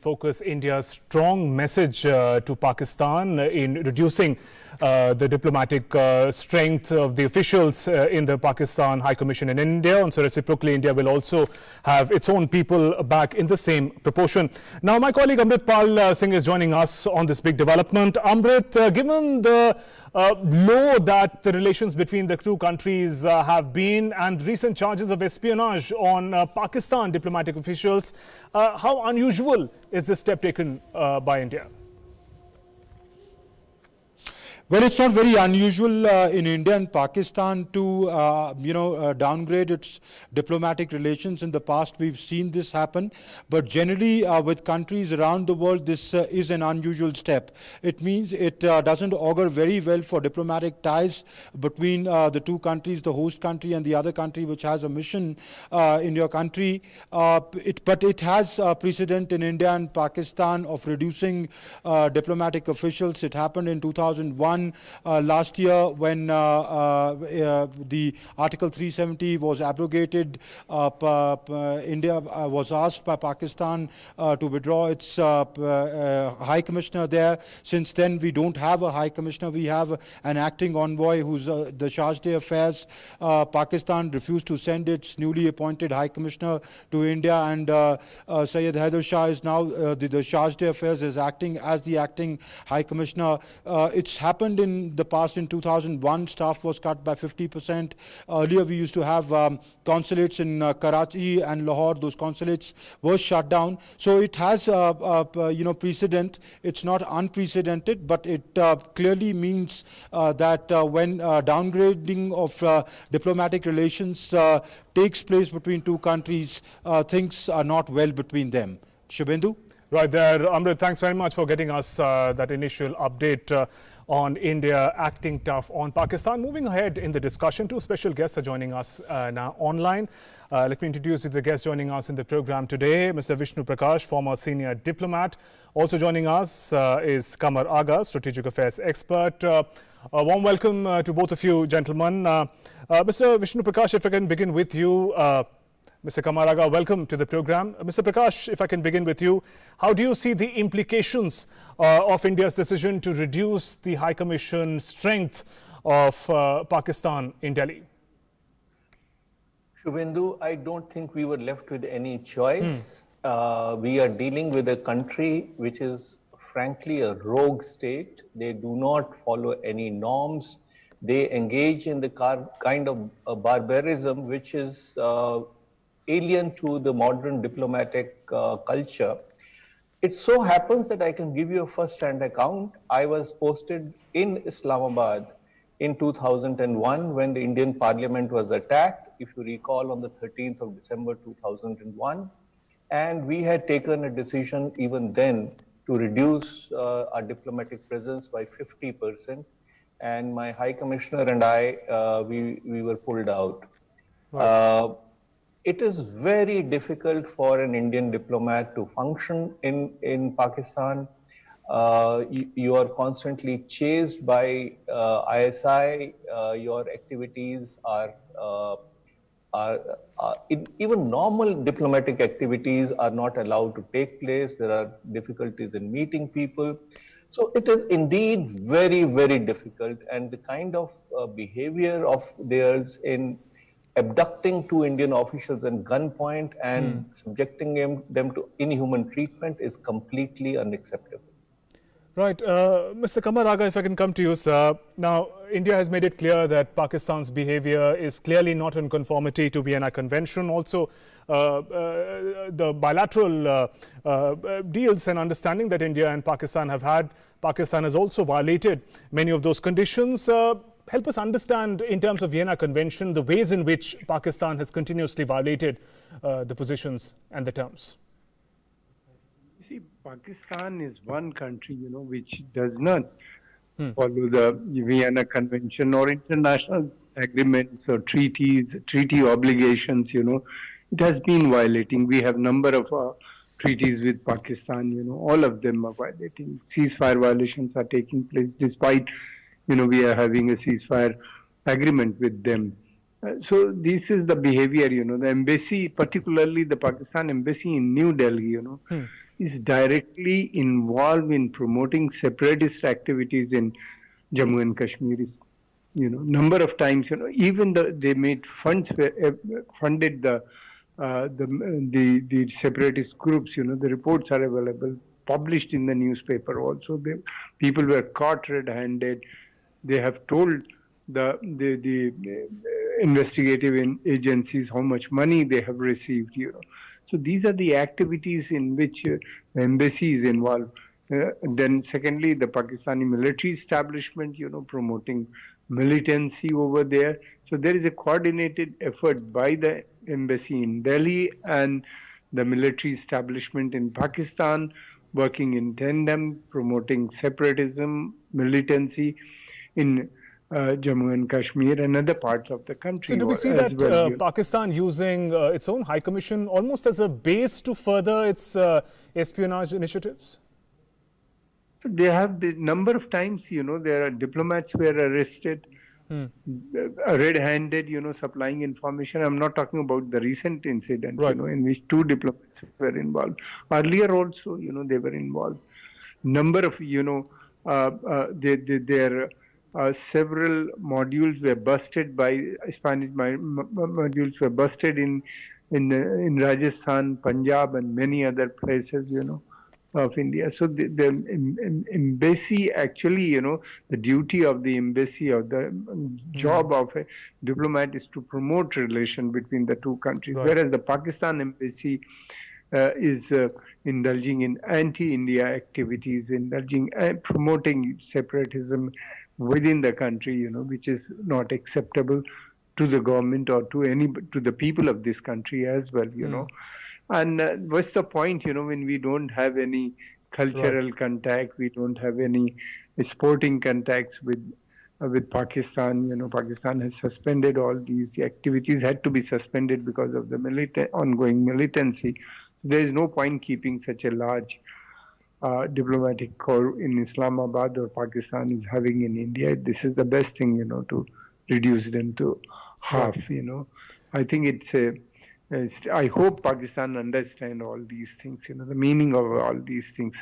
focus India's strong message to Pakistan in reducing the diplomatic strength of the officials in the Pakistan High Commission in India. And so reciprocally, India will also have its own people back in the same proportion. Now, my colleague Amrit Pal Singh is joining us on this big development. Amrit, given the low that the relations between the two countries have been and recent charges of espionage on Pakistan diplomatic officials, how unusual is this step taken by India? Well, it's not very unusual in India and Pakistan to, downgrade its diplomatic relations. In the past, we've seen this happen. But generally, with countries around the world, this is an unusual step. It means it doesn't augur very well for diplomatic ties between the two countries, the host country and the other country which has a mission in your country. But it has precedent in India and Pakistan of reducing diplomatic officials. It happened in 2001. Last year, when the Article 370 was abrogated, India was asked by Pakistan to withdraw its High Commissioner there. Since then, we don't have a High Commissioner. We have an acting envoy who's the Charge d'Affaires. Pakistan refused to send its newly appointed High Commissioner to India, and Syed Haider Shah is now the Charge d'Affaires is acting as the acting High Commissioner. It's happened in the past. In 2001, staff was cut by 50%. Earlier, we used to have consulates in Karachi and Lahore. Those consulates were shut down. So it has, precedent. It's not unprecedented, but it clearly means that when downgrading of diplomatic relations takes place between two countries, things are not well between them. Shubhendu? Right there, Amrit, thanks very much for getting us that initial update on India acting tough on Pakistan. Moving ahead in the discussion, two special guests are joining us now online. Let me introduce you to the guests joining us in the program today. Mr. Vishnu Prakash, former senior diplomat. Also joining us is Kamar Aga, strategic affairs expert. A warm welcome to both of you, gentlemen. Mr. Vishnu Prakash, if I can begin with you. Mr. Kamar Aga, welcome to the program. Mr. Prakash, if I can begin with you, how do you see the implications of India's decision to reduce the High Commission strength of Pakistan in Delhi? Shubhendu, I don't think we were left with any choice. We are dealing with a country which is frankly a rogue state. They do not follow any norms. They engage in the kind of barbarism which is alien to the modern diplomatic culture. It so happens that I can give you a first-hand account. I was posted in Islamabad in 2001 when the Indian Parliament was attacked, if you recall, on the 13th of December 2001. And we had taken a decision even then to reduce our diplomatic presence by 50%. And my High Commissioner and I, we were pulled out. Right. It is very difficult for an Indian diplomat to function in Pakistan. You are constantly chased by ISI. Your activities are even normal diplomatic activities are not allowed to take place. There are difficulties in meeting people. So it is indeed very, very difficult. And the kind of behavior of theirs in abducting two Indian officials at gunpoint and subjecting them to inhuman treatment is completely unacceptable. Right. Mr. Kamar Aga, if I can come to you, sir. Now, India has made it clear that Pakistan's behavior is clearly not in conformity to Vienna Convention. Also, the bilateral deals and understanding that India and Pakistan have had, Pakistan has also violated many of those conditions. Help us understand, in terms of Vienna Convention, the ways in which Pakistan has continuously violated the positions and the terms. You see, Pakistan is one country, which does not follow the Vienna Convention or international agreements or treaty obligations. It has been violating. We have number of treaties with Pakistan. All of them are violating. Ceasefire violations are taking place despite we are having a ceasefire agreement with them. So this is the behavior, the embassy, particularly the Pakistan embassy in New Delhi, is directly involved in promoting separatist activities in Jammu and Kashmir. Number of times, even they made funds, funded the separatist groups. The reports are available, published in the newspaper. Also, people were caught red-handed. They have told the investigative agencies how much money they have received. So these are the activities in which the embassy is involved. Then secondly, the Pakistani military establishment, promoting militancy over there. So there is a coordinated effort by the embassy in Delhi and the military establishment in Pakistan, working in tandem, promoting separatism, militancy in Jammu and Kashmir and other parts of the country. So do we see as that well, Pakistan using its own High Commission almost as a base to further its espionage initiatives? They have the number of times, there are diplomats were arrested, red-handed, supplying information. I'm not talking about the recent incident, Right. In which 2 diplomats were involved. Earlier also, they were involved. Number of, their several modules were busted by Spanish modules were busted in Rajasthan, Punjab, and many other places, of India. So the embassy actually, the duty of the embassy or the job of a diplomat is to promote relation between the two countries, Right. whereas the Pakistan embassy is indulging in anti-India activities, promoting separatism within the country, which is not acceptable to the government or to the people of this country as well, And what's the point, when we don't have any cultural contact, we don't have any sporting contacts with Pakistan. Pakistan has suspended all these activities, had to be suspended because of the ongoing militancy. There is no point keeping such a large diplomatic corps in Islamabad or Pakistan is having in India. This is the best thing, to reduce them to half, I think I hope Pakistan understand all these things, the meaning of all these things,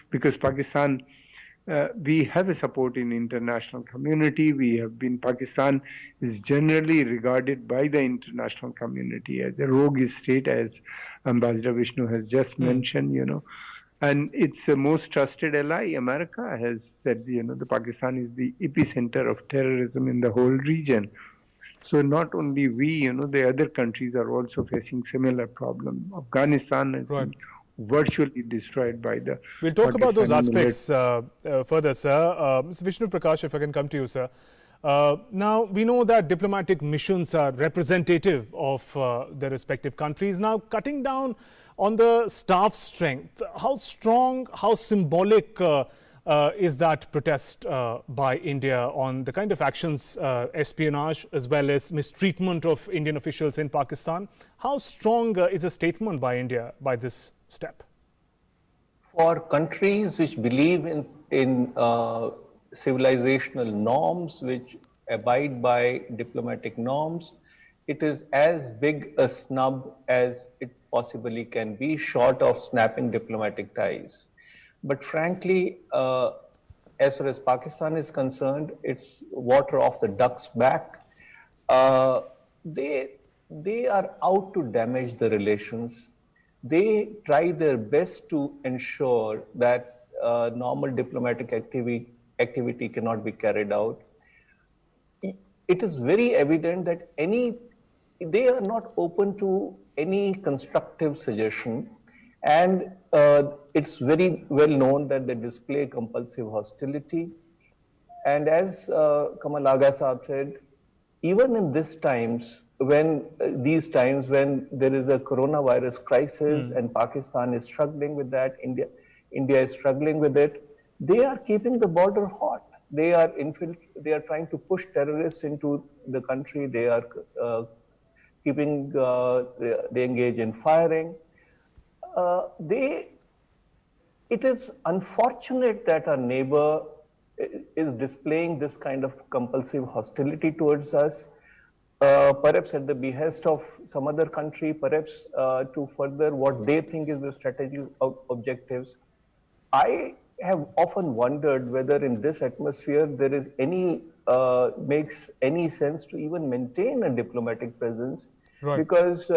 because Pakistan, we have a support in international community. Pakistan is generally regarded by the international community as a rogue state, as Ambassador Vishnu has just mentioned, and its most trusted ally, America, has said, the Pakistan is the epicenter of terrorism in the whole region. So not only we, the other countries are also facing similar problem. Afghanistan has been virtually destroyed by the We'll talk about those Pakistani aspects further, sir. Mr. Vishnu Prakash, if I can come to you, sir. Now, we know that diplomatic missions are representative of their respective countries. Now, cutting down on the staff strength, how strong, how symbolic is that protest by India on the kind of actions, espionage, as well as mistreatment of Indian officials in Pakistan? How strong is a statement by India by this step? For countries which believe in civilizational norms, which abide by diplomatic norms, it is as big a snub as it possibly can be, short of snapping diplomatic ties. But frankly, as far as Pakistan is concerned, it's water off the duck's back. They are out to damage the relations. They try their best to ensure that normal diplomatic activity cannot be carried out. It is very evident that they are not open to any constructive suggestion, and it's very well known that they display compulsive hostility. And as Kamal Agha Saab said, even in these times when there is a coronavirus crisis and Pakistan is struggling with that, India is struggling with it, they are keeping the border hot. They are trying to push terrorists into the country. They are they engage in firing. It is unfortunate that our neighbor is displaying this kind of compulsive hostility towards us. perhaps at the behest of some other country, perhaps to further what they think is the strategic objectives. I have often wondered whether in this atmosphere there is any makes any sense to even maintain a diplomatic presence, Right. because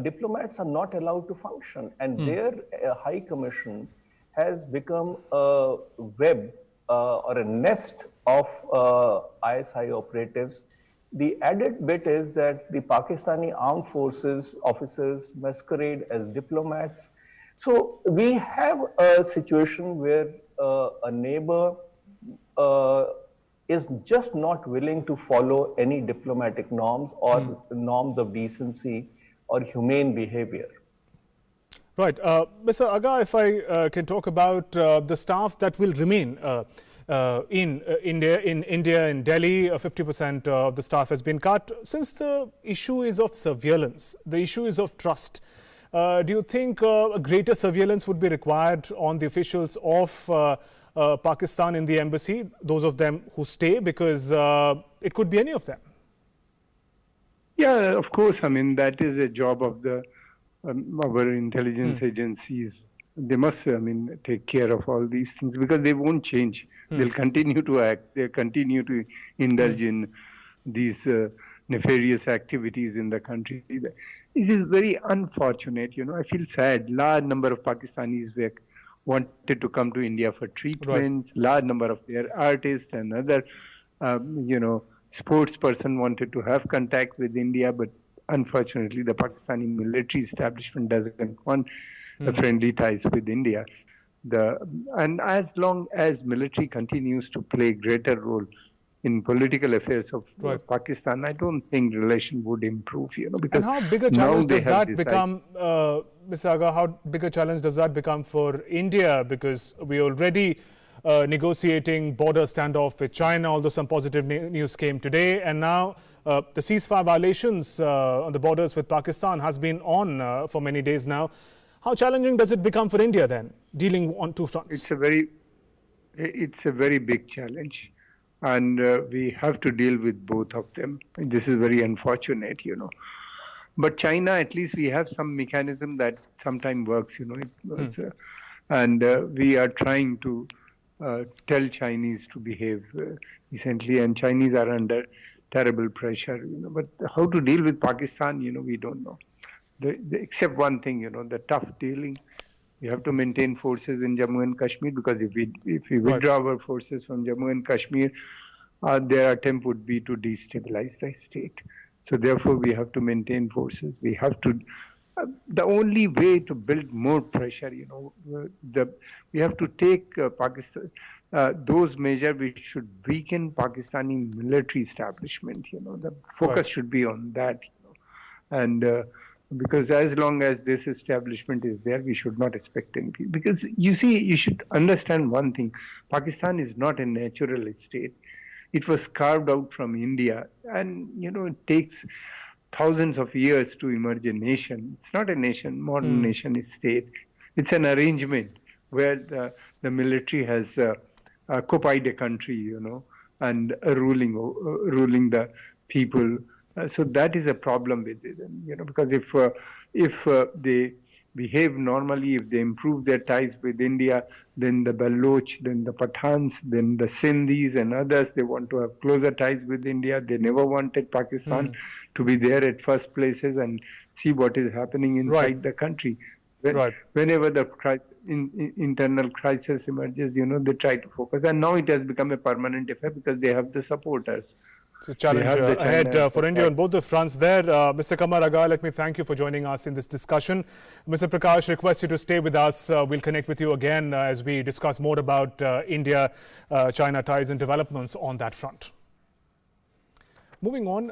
diplomats are not allowed to function, and their High Commission has become a web or a nest of ISI operatives. The added bit is that the Pakistani armed forces officers masquerade as diplomats. So we have a situation where a neighbor is just not willing to follow any diplomatic norms or norms of decency or humane behavior. Right. Mr. Agha, if I can talk about the staff that will remain in India, in Delhi, 50% of the staff has been cut. Since the issue is of surveillance, the issue is of trust, do you think a greater surveillance would be required on the officials of Pakistan in the embassy, those of them who stay, because it could be any of them? Yeah, of course. I mean, that is a job of the our intelligence agencies. They must, I mean, take care of all these things, because they won't change. They'll continue to act. They'll continue to indulge in these nefarious activities in the country. It is very unfortunate. You know, I feel sad. Large number of Pakistanis wanted to come to India for treatment. Right. Large number of their artists and other, sports person wanted to have contact with India, but unfortunately, the Pakistani military establishment doesn't want the friendly ties with India. And as long as military continues to play a greater role in political affairs of Pakistan, I don't think relation would improve. Because and how big a challenge does that become, Mr. Agha? How big a challenge does that become for India? Because we already negotiating border standoff with China, although some positive news came today, and now the ceasefire violations on the borders with Pakistan has been on for many days now. How challenging does it become for India then, dealing on two fronts? It's a very big challenge, and we have to deal with both of them. And this is very unfortunate, But China, at least we have some mechanism that sometimes works, and we are trying to tell Chinese to behave decently, and Chinese are under terrible pressure, But how to deal with Pakistan, we don't know. Except one thing, the tough dealing. We have to maintain forces in Jammu and Kashmir, because if we withdraw our forces from Jammu and Kashmir, their attempt would be to destabilize the state. So therefore, we have to maintain forces. We have to. The only way to build more pressure, we have to take Pakistan. Those measures which should weaken Pakistani military establishment. The focus should be on that. And because as long as this establishment is there, we should not expect anything. Because you should understand one thing: Pakistan is not a natural state. It was carved out from India, and it takes thousands of years to emerge a nation. It's not a nation. Modern nation is state. It's an arrangement where the military has occupied a country, and ruling the people. So that is a problem with it, because if they behave normally, if they improve their ties with India, then the Baloch, then the Pathans, then the Sindhis and others, they want to have closer ties with India. They never wanted Pakistan to be there at first places and see what is happening inside the country. Whenever the internal crisis emerges, they try to focus. And now it has become a permanent affair because they have the supporters. So challenge ahead for India on both the fronts there. Mr. Qamar Agha, let me thank you for joining us in this discussion. Mr. Prakash, request you to stay with us. We'll connect with you again as we discuss more about India-China ties and developments on that front. Moving on.